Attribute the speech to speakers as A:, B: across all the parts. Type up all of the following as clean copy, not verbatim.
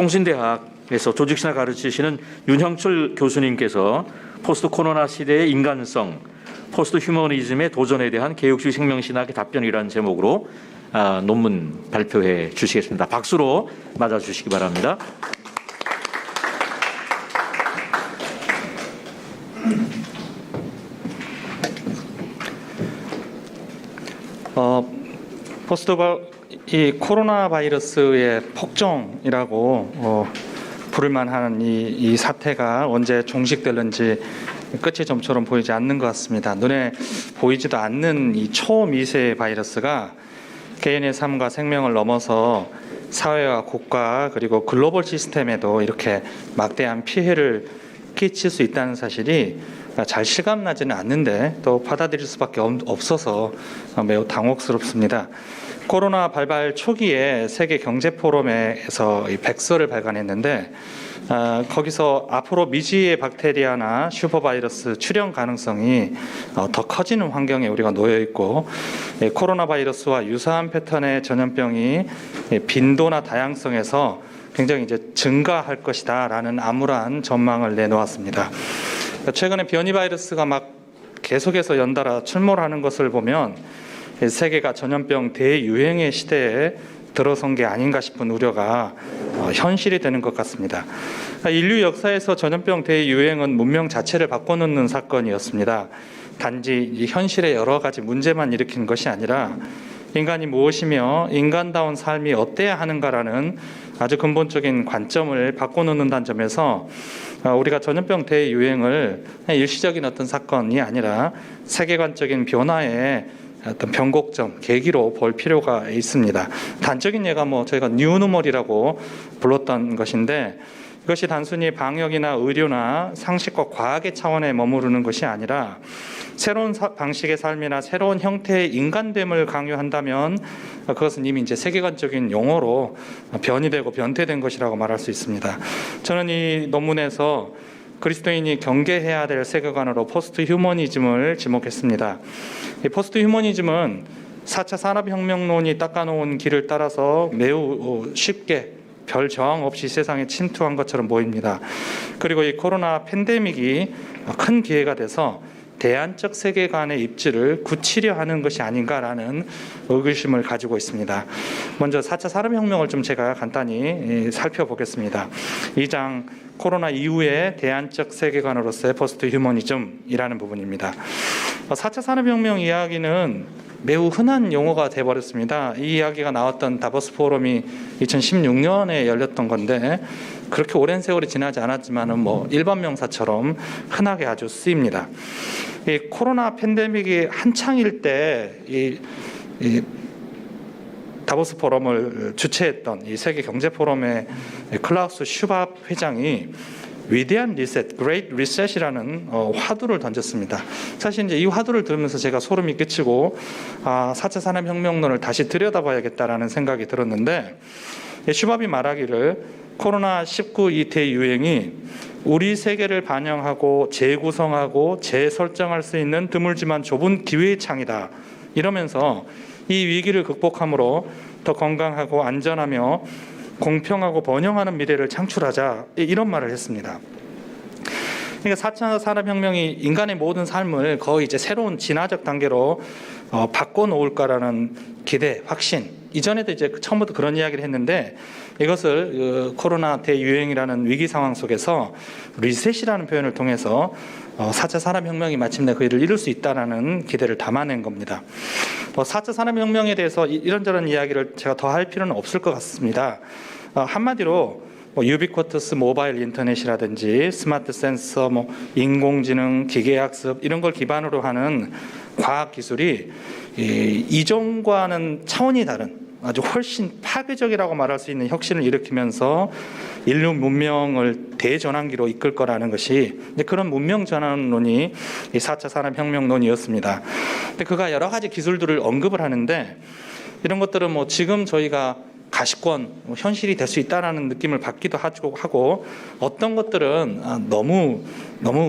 A: 성신대학에서 조직신학 가르치시는 윤형철 교수님께서 포스트 코로나 시대의 인간성, 포스트 휴머니즘의 도전에 대한 개혁주의 생명신학의 답변이라는 제목으로 논문 발표해 주시겠습니다. 박수로 맞아주시기 바랍니다.
B: 이 코로나 바이러스의 폭정이라고 부를 만한 이 사태가 언제 종식될는지 끝이 좀처럼 보이지 않는 것 같습니다. 눈에 보이지도 않는 이 초미세 바이러스가 개인의 삶과 생명을 넘어서 사회와 국가 그리고 글로벌 시스템에도 이렇게 막대한 피해를 끼칠 수 있다는 사실이 잘 실감나지는 않는데 또 받아들일 수밖에 없어서 매우 당혹스럽습니다. 코로나 발발 초기에 세계 경제 포럼에서 이 백서를 발간했는데 거기서 앞으로 미지의 박테리아나 슈퍼바이러스 출현 가능성이 더 커지는 환경에 우리가 놓여 있고 코로나 바이러스와 유사한 패턴의 전염병이 빈도나 다양성에서 굉장히 증가할 것이다라는 암울한 전망을 내놓았습니다. 최근에 변이 바이러스가 막 계속해서 연달아 출몰하는 것을 보면 세계가 전염병 대유행의 시대에 들어선 게 아닌가 싶은 우려가 현실이 되는 것 같습니다. 인류 역사에서 전염병 대유행은 문명 자체를 바꿔놓는 사건이었습니다. 단지 이 현실의 여러 가지 문제만 일으킨 것이 아니라 인간이 무엇이며 인간다운 삶이 어때야 하는가라는 아주 근본적인 관점을 바꿔놓는다는 점에서 우리가 전염병 대유행을 일시적인 어떤 사건이 아니라 세계관적인 변화의 어떤 변곡점, 계기로 볼 필요가 있습니다. 단적인 예가 저희가 뉴노멀이라고 불렀던 것인데 이것이 단순히 방역이나 의료나 상식과 과학의 차원에 머무르는 것이 아니라 새로운 방식의 삶이나 새로운 형태의 인간됨을 강요한다면 그것은 이미 세계관적인 용어로 변이되고 변태된 것이라고 말할 수 있습니다. 저는 이 논문에서 그리스도인이 경계해야 될 세계관으로 포스트 휴머니즘을 지목했습니다. 이 포스트 휴머니즘은 4차 산업혁명론이 닦아놓은 길을 따라서 매우 쉽게 별 저항 없이 세상에 침투한 것처럼 보입니다. 그리고 이 코로나 팬데믹이 큰 기회가 돼서 대안적 세계관의 입지를 굳히려 하는 것이 아닌가라는 의구심을 가지고 있습니다. 먼저 4차 산업혁명을 좀 제가 간단히 살펴보겠습니다. 2장 코로나 이후의 대안적 세계관으로서의 포스트 휴머니즘이라는 부분입니다. 4차 산업혁명 이야기는 매우 흔한 용어가 되어버렸습니다. 이 이야기가 나왔던 다보스 포럼이 2016년에 열렸던 건데 그렇게 오랜 세월이 지나지 않았지만 일반 명사처럼 흔하게 아주 쓰입니다. 이 코로나 팬데믹이 한창일 때 이 다보스 포럼을 주최했던 이 세계 경제 포럼의 클라우스 슈밥 회장이 위대한 리셋, Great Reset이라는 화두를 던졌습니다. 사실 이 화두를 들으면서 제가 소름이 끼치고 4차 산업혁명론을 다시 들여다봐야겠다라는 생각이 들었는데 슈밥이 말하기를 코로나19 이 대유행이 우리 세계를 반영하고 재구성하고 재설정할 수 있는 드물지만 좁은 기회의 창이다. 이러면서 이 위기를 극복함으로 더 건강하고 안전하며 공평하고 번영하는 미래를 창출하자 이런 말을 했습니다. 그러니까 4차 산업혁명이 인간의 모든 삶을 거의 새로운 진화적 단계로 바꿔놓을까라는 기대, 확신. 이전에도 처음부터 그런 이야기를 했는데 이것을 코로나 대유행이라는 위기 상황 속에서 리셋이라는 표현을 통해서 4차 산업혁명이 마침내 그 일을 이룰 수 있다는 기대를 담아낸 겁니다. 4차 산업혁명에 대해서 이런저런 이야기를 제가 더 할 필요는 없을 것 같습니다. 한마디로 유비쿼터스 모바일 인터넷이라든지 스마트 센서, 인공지능, 기계학습 이런 걸 기반으로 하는 과학 기술이 이전과는 차원이 다른 아주 훨씬 파괴적이라고 말할 수 있는 혁신을 일으키면서 인류 문명을 대전환기로 이끌 거라는 것이 그런 문명 전환론이 4차 산업혁명론이었습니다. 근데 그가 여러 가지 기술들을 언급을 하는데 이런 것들은 지금 저희가 가시권 현실이 될 수 있다라는 느낌을 받기도 하고 어떤 것들은 너무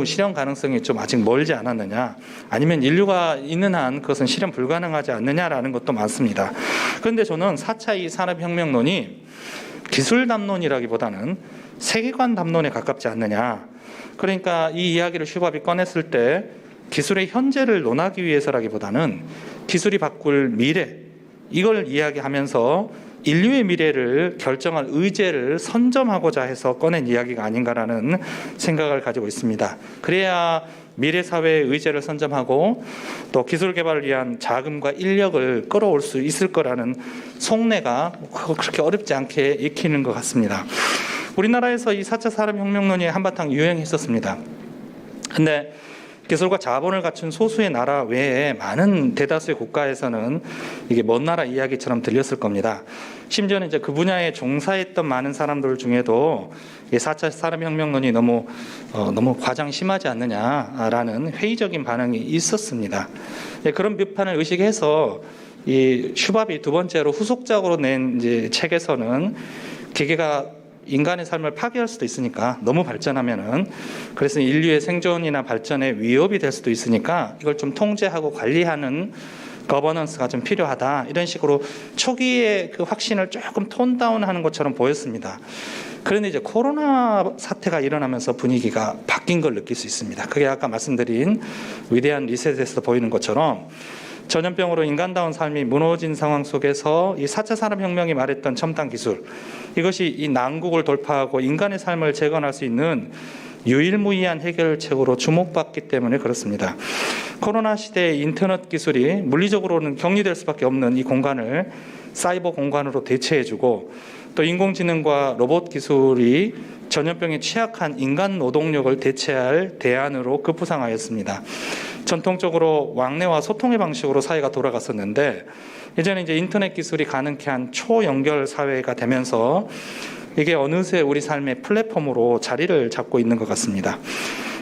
B: 실현 가능성이 좀 아직 멀지 않았느냐 아니면 인류가 있는 한 그것은 실현 불가능하지 않느냐라는 것도 많습니다. 그런데 저는 4차 이 산업혁명론이 기술 담론이라기보다는 세계관 담론에 가깝지 않느냐. 그러니까 이 이야기를 슈밥이 꺼냈을 때 기술의 현재를 논하기 위해서라기보다는 기술이 바꿀 미래, 이걸 이야기하면서 인류의 미래를 결정할 의제를 선점하고자 해서 꺼낸 이야기가 아닌가라는 생각을 가지고 있습니다. 그래야 미래 사회의 의제를 선점하고 또 기술 개발을 위한 자금과 인력을 끌어올 수 있을 거라는 속내가 그렇게 어렵지 않게 익히는 것 같습니다. 우리나라에서 이 4차 산업혁명론이 한바탕 유행했었습니다. 근데 기술과 자본을 갖춘 소수의 나라 외에 많은 대다수의 국가에서는 이게 먼 나라 이야기처럼 들렸을 겁니다. 심지어는 이제 그 분야에 종사했던 많은 사람들 중에도 4차 산업혁명론이 너무 과장 심하지 않느냐라는 회의적인 반응이 있었습니다. 그런 비판을 의식해서 이 슈밥이 두 번째로 후속작으로 낸 이제 책에서는 기계가 인간의 삶을 파괴할 수도 있으니까 너무 발전하면은 그래서 인류의 생존이나 발전에 위협이 될 수도 있으니까 이걸 좀 통제하고 관리하는 거버넌스가 좀 필요하다, 이런 식으로 초기에 그 확신을 조금 톤 다운하는 것처럼 보였습니다. 그런데 이제 코로나 사태가 일어나면서 분위기가 바뀐 걸 느낄 수 있습니다. 그게 아까 말씀드린 위대한 리셋에서 보이는 것처럼 전염병으로 인간다운 삶이 무너진 상황 속에서 이 4차 산업혁명이 말했던 첨단 기술, 이것이 이 난국을 돌파하고 인간의 삶을 재건할 수 있는 유일무이한 해결책으로 주목받기 때문에 그렇습니다. 코로나 시대의 인터넷 기술이 물리적으로는 격리될 수밖에 없는 이 공간을 사이버 공간으로 대체해주고, 또 인공지능과 로봇 기술이 전염병에 취약한 인간 노동력을 대체할 대안으로 급부상하였습니다. 전통적으로 왕래와 소통의 방식으로 사회가 돌아갔었는데, 이제는 이제 인터넷 기술이 가능케 한 초연결 사회가 되면서 이게 어느새 우리 삶의 플랫폼으로 자리를 잡고 있는 것 같습니다.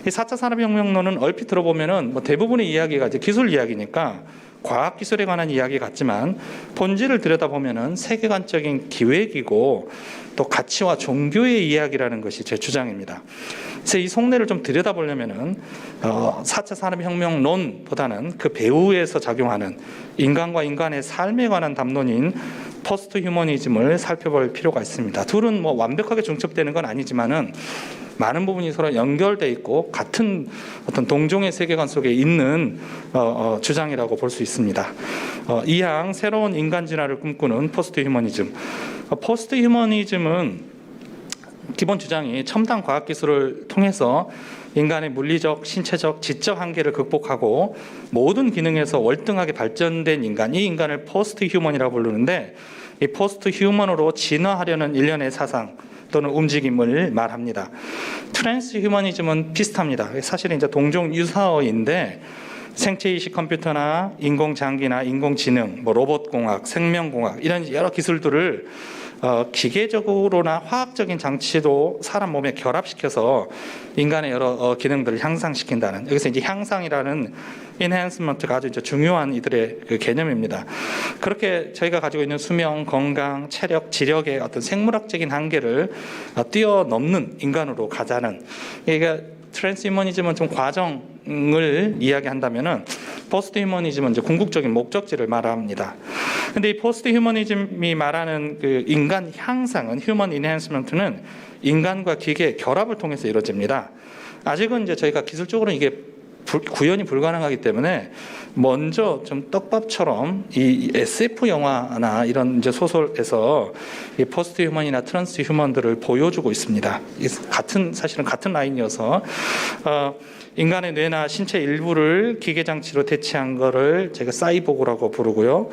B: 이 4차 산업혁명론은 얼핏 들어보면은 대부분의 이야기가 이제 기술 이야기니까 과학기술에 관한 이야기 같지만, 본질을 들여다보면은 세계관적인 기획이고 또 가치와 종교의 이야기라는 것이 제 주장입니다. 그래서 이 속내를 좀 들여다보려면은 4차 산업혁명론보다는 그 배후에서 작용하는 인간과 인간의 삶에 관한 담론인 포스트 휴머니즘을 살펴볼 필요가 있습니다. 둘은 완벽하게 중첩되는 건 아니지만은 많은 부분이 서로 연결돼 있고 같은 어떤 동종의 세계관 속에 있는 주장이라고 볼 수 있습니다. 이항 새로운 인간 진화를 꿈꾸는 포스트 휴머니즘. 포스트 휴머니즘은 기본 주장이 첨단 과학 기술을 통해서 인간의 물리적, 신체적, 지적 한계를 극복하고 모든 기능에서 월등하게 발전된 인간, 이 인간을 포스트 휴먼이라고 부르는데, 이 포스트 휴먼으로 진화하려는 일련의 사상 또는 움직임을 말합니다. 트랜스 휴머니즘은 비슷합니다. 사실은 이제 동종 유사어인데, 생체이식 컴퓨터나 인공장기나 인공지능, 로봇공학, 생명공학, 이런 여러 기술들을 기계적으로나 화학적인 장치도 사람 몸에 결합시켜서 인간의 여러 기능들을 향상시킨다는, 여기서 이제 향상이라는 인핸스먼트가 아주 이제 중요한 이들의 그 개념입니다. 그렇게 저희가 가지고 있는 수명, 건강, 체력, 지력의 어떤 생물학적인 한계를 뛰어넘는 인간으로 가자는, 이게 트랜스휴머니즘은 좀 과정을 이야기한다면은 포스트 휴머니즘은 이제 궁극적인 목적지를 말합니다. 근데 이 포스트 휴머니즘이 말하는 그 인간 향상은, 휴먼 인핸스먼트는 인간과 기계의 결합을 통해서 이루어집니다. 아직은 이제 저희가 기술적으로 이게 구현이 불가능하기 때문에 먼저 좀 떡밥처럼 이 SF 영화나 이런 이제 소설에서 이 포스트 휴먼이나 트랜스 휴먼들을 보여주고 있습니다. 사실은 같은 라인이어서 인간의 뇌나 신체 일부를 기계 장치로 대체한 거를 제가 사이보그라고 부르고요.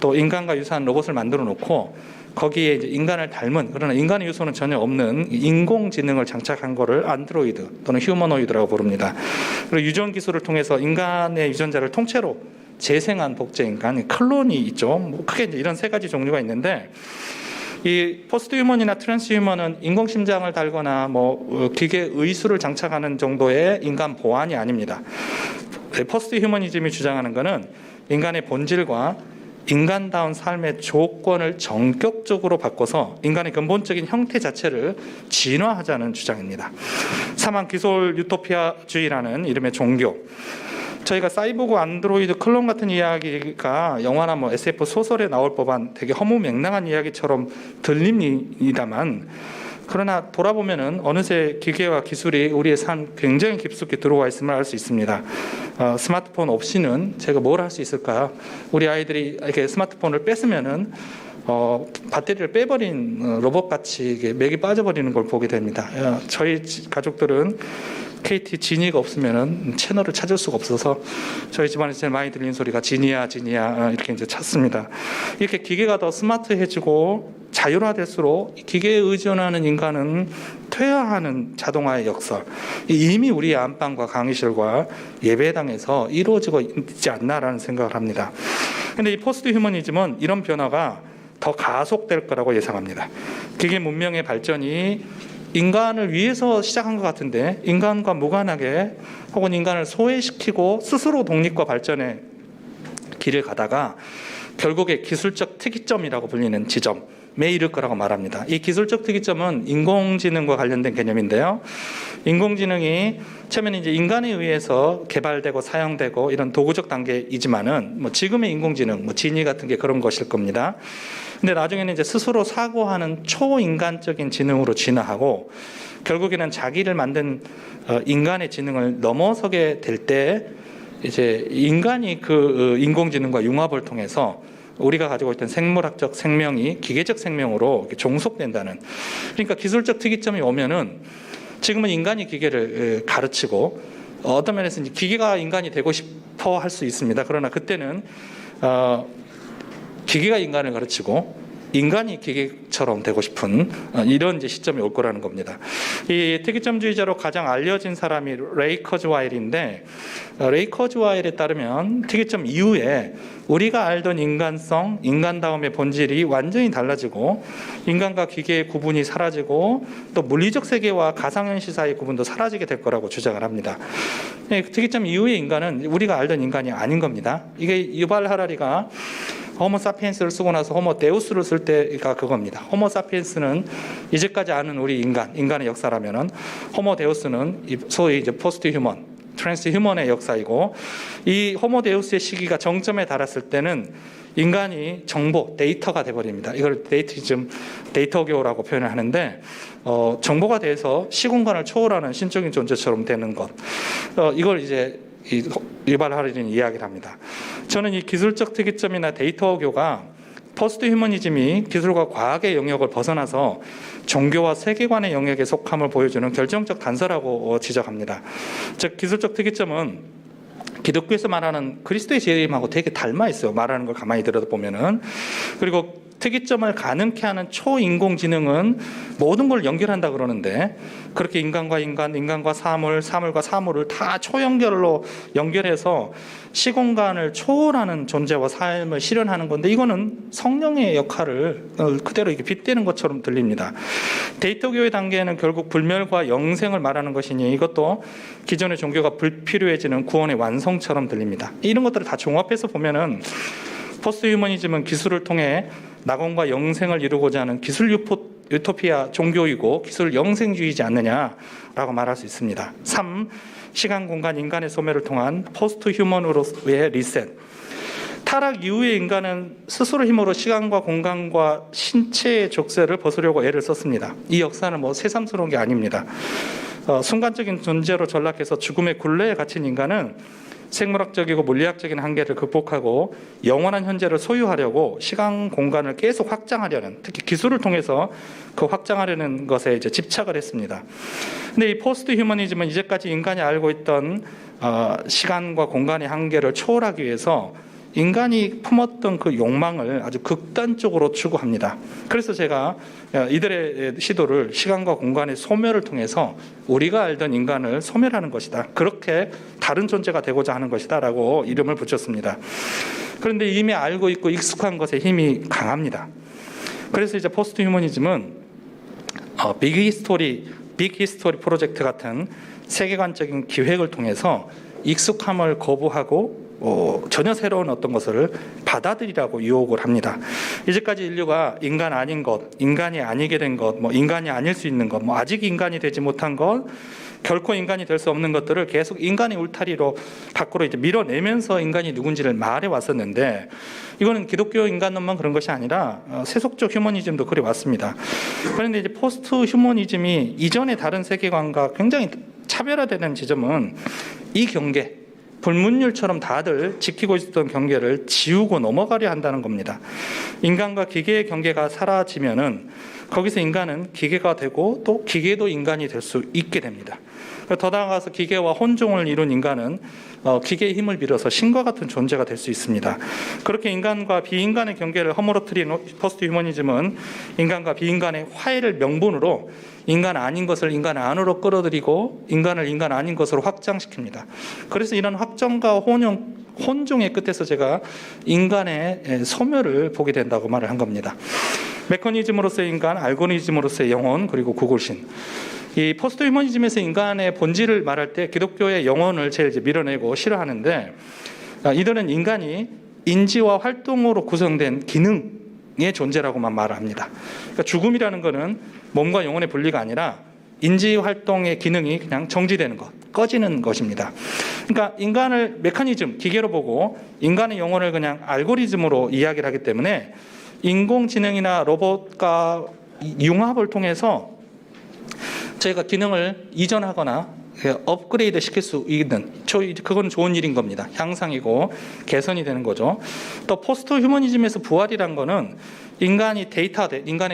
B: 또 인간과 유사한 로봇을 만들어 놓고 거기에 이제 인간을 닮은, 그러나 인간의 요소는 전혀 없는 인공지능을 장착한 거를 안드로이드 또는 휴머노이드라고 부릅니다. 그리고 유전 기술을 통해서 인간의 유전자를 통째로 재생한 복제 인간, 클론이 있죠. 크게 이제 이런 세 가지 종류가 있는데, 이 포스트 휴먼이나 트랜스 휴먼은 인공심장을 달거나 기계 의수를 장착하는 정도의 인간 보안이 아닙니다. 포스트 휴머니즘이 주장하는 것은 인간의 본질과 인간다운 삶의 조건을 전격적으로 바꿔서 인간의 근본적인 형태 자체를 진화하자는 주장입니다. 사망 기술 유토피아주의라는 이름의 종교. 저희가 사이보그 안드로이드 클론 같은 이야기가 영화나 뭐 SF 소설에 나올 법한 되게 허무맹랑한 이야기처럼 들립니다만, 그러나 돌아보면은 어느새 기계와 기술이 우리의 삶 굉장히 깊숙이 들어와 있음을 알 수 있습니다. 스마트폰 없이는 제가 뭘 할 수 있을까? 우리 아이들이 이렇게 스마트폰을 뺐으면은 배터리를 빼버린 로봇같이 맥이 빠져버리는 걸 보게 됩니다. 저희 가족들은 KT 지니가 없으면은 채널을 찾을 수가 없어서 저희 집안에서 제일 많이 들리는 소리가 지니야 이렇게 이제 찾습니다. 이렇게 기계가 더 스마트해지고 자율화될수록 기계에 의존하는 인간은 퇴화하는 자동화의 역사, 이미 우리의 안방과 강의실과 예배당에서 이루어지고 있지 않나라는 생각을 합니다. 그런데 이 포스트 휴머니즘은 이런 변화가 더 가속될 거라고 예상합니다. 기계 문명의 발전이 인간을 위해서 시작한 것 같은데 인간과 무관하게 혹은 인간을 소외시키고 스스로 독립과 발전의 길을 가다가 결국에 기술적 특이점이라고 불리는 지점에 이를 거라고 말합니다. 이 기술적 특이점은 인공지능과 관련된 개념인데요. 인공지능이 처음에는 이제 인간에 의해서 개발되고 사용되고 이런 도구적 단계이지만은 뭐 지금의 인공지능, 뭐 지니 같은 게 그런 것일 겁니다. 근데 나중에는 이제 스스로 사고하는 초인간적인 지능으로 진화하고 결국에는 자기를 만든 인간의 지능을 넘어서게 될 때 이제 인간이 그 인공지능과 융합을 통해서 우리가 가지고 있던 생물학적 생명이 기계적 생명으로 종속된다는, 그러니까 기술적 특이점이 오면은 지금은 인간이 기계를 가르치고 어떤 면에서 이제 기계가 인간이 되고 싶어 할 수 있습니다. 그러나 그때는 기계가 인간을 가르치고 인간이 기계처럼 되고 싶은 이런 이제 시점이 올 거라는 겁니다. 이 특이점주의자로 가장 알려진 사람이 레이 커즈와일인데, 레이 커즈와일에 따르면 특이점 이후에 우리가 알던 인간성, 인간다움의 본질이 완전히 달라지고 인간과 기계의 구분이 사라지고 또 물리적 세계와 가상현실 사이의 구분도 사라지게 될 거라고 주장을 합니다. 특이점 이후의 인간은 우리가 알던 인간이 아닌 겁니다. 이게 유발 하라리가 호모 사피엔스를 쓰고 나서 호모 데우스를 쓸 때가 그겁니다. 호모 사피엔스는 이제까지 아는 우리 인간의 역사라면은 호모 데우스는 소위 이제 포스트 휴먼, 트랜스 휴먼의 역사이고, 이 호모 데우스의 시기가 정점에 달했을 때는 인간이 정보, 데이터가 돼버립니다. 이걸 데이터이즘, 데이터교라고 표현을 하는데 정보가 돼서 시공간을 초월하는 신적인 존재처럼 되는 것. 이걸 이제 유발 하라리는 이야기를 합니다. 저는 이 기술적 특이점이나 데이터교가 포스트 휴머니즘이 기술과 과학의 영역을 벗어나서 종교와 세계관의 영역에 속함을 보여주는 결정적 단서라고 지적합니다. 즉 기술적 특이점은 기독교에서 말하는 그리스도의 재림하고 되게 닮아 있어요. 말하는 걸 가만히 들여다보면은. 그리고 특이점을 가능케 하는 초인공지능은 모든 걸 연결한다 그러는데, 그렇게 인간과 인간, 인간과 사물, 사물과 사물을 다 초연결로 연결해서 시공간을 초월하는 존재와 삶을 실현하는 건데, 이거는 성령의 역할을 그대로 이렇게 빗대는 것처럼 들립니다. 데이터교의 단계는 결국 불멸과 영생을 말하는 것이니 이것도 기존의 종교가 불필요해지는 구원의 완성처럼 들립니다. 이런 것들을 다 종합해서 보면은 포스트 휴머니즘은 기술을 통해 낙원과 영생을 이루고자 하는 기술 유토피아 종교이고 기술 영생주의이지 않느냐라고 말할 수 있습니다. 3. 시간, 공간, 인간의 소멸을 통한 포스트 휴먼으로의 리셋. 타락 이후의 인간은 스스로 힘으로 시간과 공간과 신체의 족쇄를 벗으려고 애를 썼습니다. 이 역사는 뭐 새삼스러운 게 아닙니다. 순간적인 존재로 전락해서 죽음의 굴레에 갇힌 인간은 생물학적이고 물리학적인 한계를 극복하고 영원한 현재를 소유하려고 시간 공간을 계속 확장하려는, 특히 기술을 통해서 그 확장하려는 것에 이제 집착을 했습니다. 근데 이 포스트 휴머니즘은 이제까지 인간이 알고 있던 시간과 공간의 한계를 초월하기 위해서 인간이 품었던 그 욕망을 아주 극단적으로 추구합니다. 그래서 제가 이들의 시도를 시간과 공간의 소멸을 통해서 우리가 알던 인간을 소멸하는 것이다, 그렇게 다른 존재가 되고자 하는 것이다 라고 이름을 붙였습니다. 그런데 이미 알고 있고 익숙한 것에 힘이 강합니다. 그래서 이제 포스트 휴머니즘은 빅 히스토리 프로젝트 같은 세계관적인 기획을 통해서 익숙함을 거부하고 전혀 새로운 어떤 것을 받아들이라고 유혹을 합니다. 이제까지 인류가 인간 아닌 것, 인간이 아니게 된 것, 인간이 아닐 수 있는 것, 아직 인간이 되지 못한 것, 결코 인간이 될 수 없는 것들을 계속 인간의 울타리로 밖으로 이제 밀어내면서 인간이 누군지를 말해 왔었는데, 이거는 기독교 인간론만 그런 것이 아니라 세속적 휴머니즘도 그래 왔습니다. 그런데 이제 포스트 휴머니즘이 이전의 다른 세계관과 굉장히 차별화되는 지점은 이 경계, 불문율처럼 다들 지키고 있었던 경계를 지우고 넘어가려 한다는 겁니다. 인간과 기계의 경계가 사라지면은 거기서 인간은 기계가 되고 또 기계도 인간이 될 수 있게 됩니다. 더 나아가서 기계와 혼종을 이룬 인간은 기계의 힘을 빌어서 신과 같은 존재가 될 수 있습니다. 그렇게 인간과 비인간의 경계를 허물어뜨린 포스트 휴머니즘은 인간과 비인간의 화해를 명분으로 인간 아닌 것을 인간 안으로 끌어들이고 인간을 인간 아닌 것으로 확장시킵니다. 그래서 이런 확정과 혼종의 끝에서 제가 인간의 소멸을 보게 된다고 말을 한 겁니다. 메커니즘으로서의 인간, 알고리즘으로서의 영혼, 그리고 구골신. 이 포스트 휴머니즘에서 인간의 본질을 말할 때 기독교의 영혼을 제일 밀어내고 싫어하는데, 이들은 인간이 인지와 활동으로 구성된 기능의 존재라고만 말을 합니다. 그러니까 죽음이라는 것은 몸과 영혼의 분리가 아니라 인지 활동의 기능이 그냥 정지되는 것, 꺼지는 것입니다. 그러니까 인간을 메커니즘, 기계로 보고 인간의 영혼을 그냥 알고리즘으로 이야기를 하기 때문에 인공지능이나 로봇과 융합을 통해서 저희가 기능을 이전하거나 업그레이드 시킬 수 있는, 그건 좋은 일인 겁니다. 향상이고 개선이 되는 거죠. 또 포스트 휴머니즘에서 부활이란 거는 인간의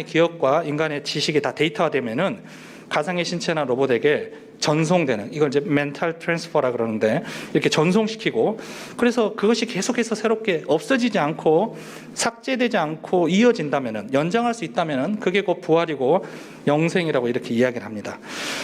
B: 기억과 인간의 지식이 다 데이터화되면은 가상의 신체나 로봇에게 전송되는, 이걸 이제 멘탈 트랜스퍼라 그러는데, 이렇게 전송시키고, 그래서 그것이 계속해서 새롭게 없어지지 않고 삭제되지 않고 이어진다면은, 연장할 수 있다면은 그게 곧 부활이고 영생이라고 이렇게 이야기를 합니다.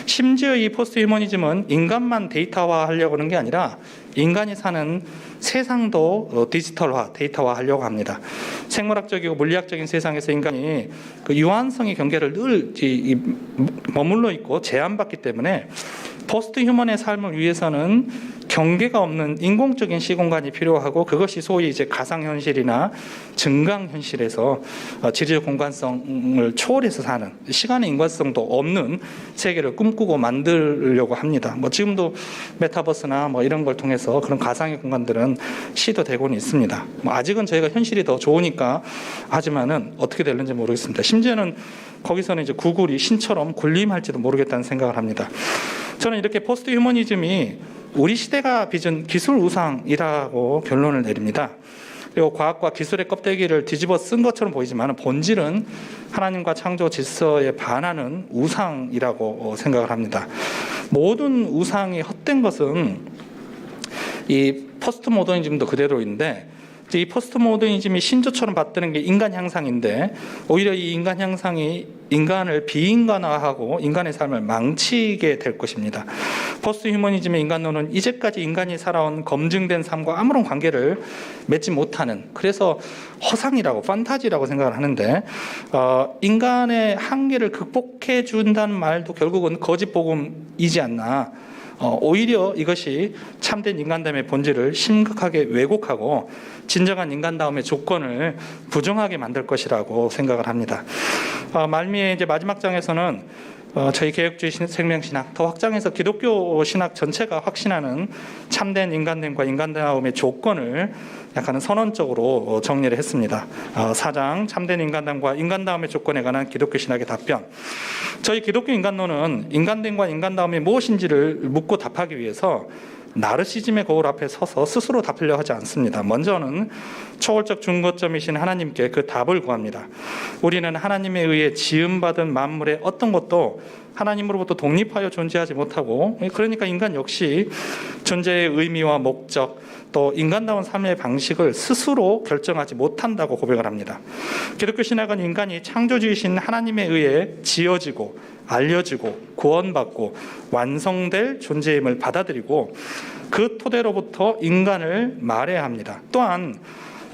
B: 심지어 이 포스트 휴머니즘은 인간만 데이터화하려고 하는 게 아니라 인간이 사는 세상도 디지털화, 데이터화 하려고 합니다. 생물학적이고 물리학적인 세상에서 인간이 그 유한성의 경계를 늘 머물러 있고 제한받기 때문에 포스트 휴먼의 삶을 위해서는 경계가 없는 인공적인 시공간이 필요하고, 그것이 소위 이제 가상현실이나 증강현실에서 지리적 공간성을 초월해서 사는, 시간의 인과성도 없는 세계를 꿈꾸고 만들려고 합니다. 지금도 메타버스나 이런 걸 통해서 그런 가상의 공간들은 시도되고는 있습니다. 아직은 저희가 현실이 더 좋으니까 하지만은 어떻게 될는지 모르겠습니다. 심지어는 거기서는 이제 구글이 신처럼 군림할지도 모르겠다는 생각을 합니다. 저는 이렇게 포스트 휴머니즘이 우리 시대가 빚은 기술 우상이라고 결론을 내립니다. 그리고 과학과 기술의 껍데기를 뒤집어 쓴 것처럼 보이지만 본질은 하나님과 창조 질서에 반하는 우상이라고 생각을 합니다. 모든 우상이 헛된 것은 이 포스트 모더니즘도 그대로인데, 이 포스트 모더니즘이 신조처럼 받드는 게 인간 향상인데, 오히려 이 인간 향상이 인간을 비인간화하고 인간의 삶을 망치게 될 것입니다. 포스트 휴머니즘의 인간론은 이제까지 인간이 살아온 검증된 삶과 아무런 관계를 맺지 못하는, 그래서 허상이라고, 판타지라고 생각을 하는데, 인간의 한계를 극복해 준다는 말도 결국은 거짓 복음이지 않나. 오히려 이것이 참된 인간다움의 본질을 심각하게 왜곡하고 진정한 인간다움의 조건을 부정하게 만들 것이라고 생각을 합니다. 말미에 이제 마지막 장에서는 저희 개혁주의 생명신학, 더 확장해서 기독교 신학 전체가 확신하는 참된 인간됨과 인간다움의 조건을 약간은 선언적으로 정리를 했습니다. 4장 참된 인간됨과 인간다움의 조건에 관한 기독교 신학의 답변. 저희 기독교 인간론은 인간됨과 인간다움이 무엇인지를 묻고 답하기 위해서 나르시즘의 거울 앞에 서서 스스로 답하려 하지 않습니다. 먼저는 초월적 중거점이신 하나님께 그 답을 구합니다. 우리는 하나님에 의해 지음받은 만물의 어떤 것도 하나님으로부터 독립하여 존재하지 못하고, 그러니까 인간 역시 존재의 의미와 목적, 또 인간다운 삶의 방식을 스스로 결정하지 못한다고 고백을 합니다. 기독교 신학은 인간이 창조주이신 하나님에 의해 지어지고 알려지고 구원받고 완성될 존재임을 받아들이고 그 토대로부터 인간을 말해야 합니다. 또한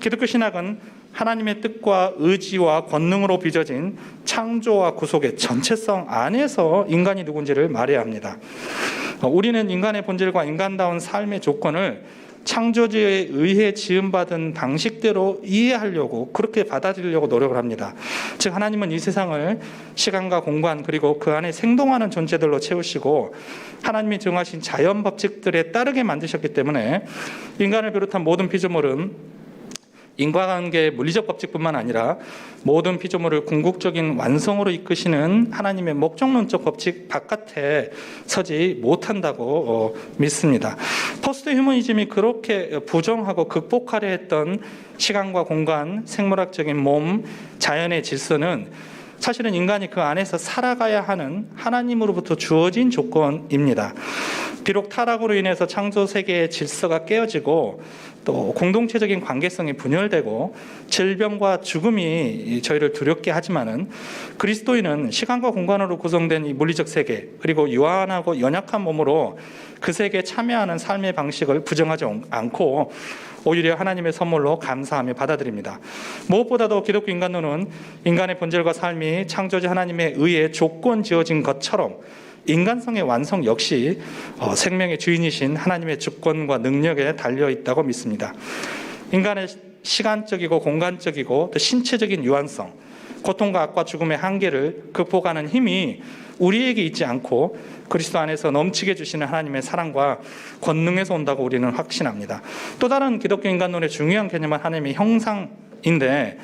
B: 기독교 신학은 하나님의 뜻과 의지와 권능으로 빚어진 창조와 구속의 전체성 안에서 인간이 누군지를 말해야 합니다. 우리는 인간의 본질과 인간다운 삶의 조건을 창조주에 의해 지음받은 방식대로 이해하려고 그렇게 받아들이려고 노력을 합니다. 즉 하나님은 이 세상을 시간과 공간 그리고 그 안에 생동하는 존재들로 채우시고 하나님이 정하신 자연 법칙들에 따르게 만드셨기 때문에 인간을 비롯한 모든 피조물은 인과관계의 물리적 법칙뿐만 아니라 모든 피조물을 궁극적인 완성으로 이끄시는 하나님의 목적론적 법칙 바깥에 서지 못한다고 믿습니다. 포스트 휴머니즘이 그렇게 부정하고 극복하려 했던 시간과 공간, 생물학적인 몸, 자연의 질서는 사실은 인간이 그 안에서 살아가야 하는 하나님으로부터 주어진 조건입니다. 비록 타락으로 인해서 창조 세계의 질서가 깨어지고 또 공동체적인 관계성이 분열되고 질병과 죽음이 저희를 두렵게 하지만은 그리스도인은 시간과 공간으로 구성된 이 물리적 세계 그리고 유한하고 연약한 몸으로 그 세계에 참여하는 삶의 방식을 부정하지 않고 오히려 하나님의 선물로 감사하며 받아들입니다. 무엇보다도 기독교 인간론은 인간의 본질과 삶이 창조주 하나님에 의해 조건 지어진 것처럼 인간성의 완성 역시 생명의 주인이신 하나님의 주권과 능력에 달려있다고 믿습니다. 인간의 시간적이고 공간적이고 또 신체적인 유한성, 고통과 악과 죽음의 한계를 극복하는 힘이 우리에게 있지 않고 그리스도 안에서 넘치게 주시는 하나님의 사랑과 권능에서 온다고 우리는 확신합니다. 또 다른 기독교 인간론의 중요한 개념은 하나님의 형상인데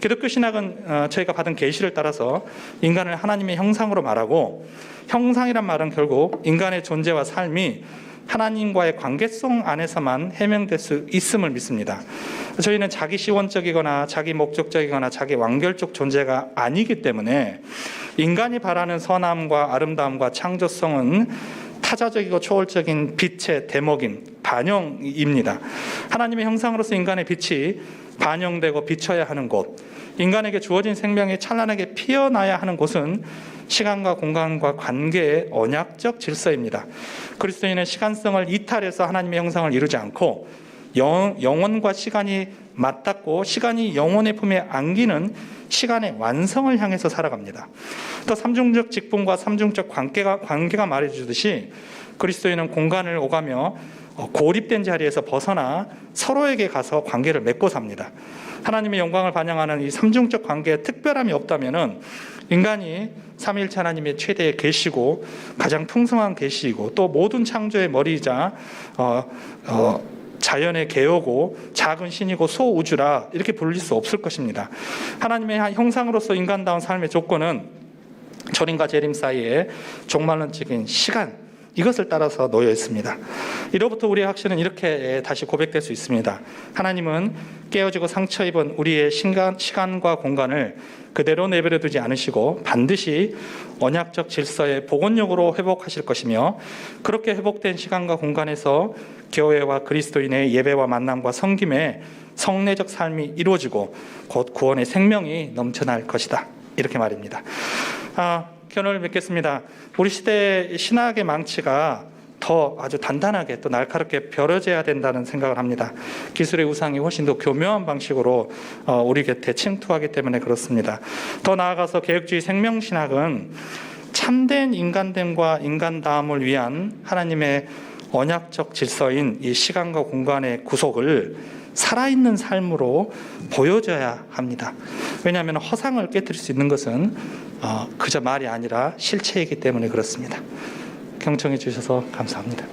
B: 기독교 신학은 저희가 받은 계시를 따라서 인간을 하나님의 형상으로 말하고 형상이란 말은 결국 인간의 존재와 삶이 하나님과의 관계성 안에서만 해명될 수 있음을 믿습니다. 저희는 자기 시원적이거나 자기 목적적이거나 자기 완결적 존재가 아니기 때문에 인간이 바라는 선함과 아름다움과 창조성은 타자적이고 초월적인 빛의 대목인 반영입니다. 하나님의 형상으로서 인간의 빛이 반영되고 비춰야 하는 곳, 인간에게 주어진 생명이 찬란하게 피어나야 하는 곳은 시간과 공간과 관계의 언약적 질서입니다. 그리스도인은 시간성을 이탈해서 하나님의 형상을 이루지 않고 영혼과 시간이 맞닿고 시간이 영혼의 품에 안기는 시간의 완성을 향해서 살아갑니다. 또 삼중적 직분과 삼중적 관계가 말해주듯이 그리스도인은 공간을 오가며 고립된 자리에서 벗어나 서로에게 가서 관계를 맺고 삽니다. 하나님의 영광을 반영하는 이 삼중적 관계에 특별함이 없다면은 인간이 삼위일체 하나님의 최대의 계시고 가장 풍성한 계시이고 또 모든 창조의 머리이자 자연의 개요고 작은 신이고 소우주라 이렇게 불릴 수 없을 것입니다. 하나님의 형상으로서 인간다운 삶의 조건은 초림과 재림 사이에 종말론적인 시간 이것을 따라서 놓여 있습니다. 이로부터 우리의 확신은 이렇게 다시 고백될 수 있습니다. 하나님은 깨어지고 상처 입은 우리의 시간과 공간을 그대로 내버려 두지 않으시고 반드시 언약적 질서의 복원력으로 회복하실 것이며 그렇게 회복된 시간과 공간에서 교회와 그리스도인의 예배와 만남과 섬김의 성례적 삶이 이루어지고 곧 구원의 생명이 넘쳐날 것이다. 이렇게 말입니다. 견해를 맺겠습니다. 우리 시대의 신학의 망치가 더 아주 단단하게 또 날카롭게 벼려져야 된다는 생각을 합니다. 기술의 우상이 훨씬 더 교묘한 방식으로 우리 곁에 침투하기 때문에 그렇습니다. 더 나아가서 개혁주의 생명신학은 참된 인간됨과 인간다움을 위한 하나님의 언약적 질서인 이 시간과 공간의 구속을 살아있는 삶으로 보여줘야 합니다. 왜냐하면 허상을 깨뜨릴 수 있는 것은 그저 말이 아니라 실체이기 때문에 그렇습니다. 경청해 주셔서 감사합니다.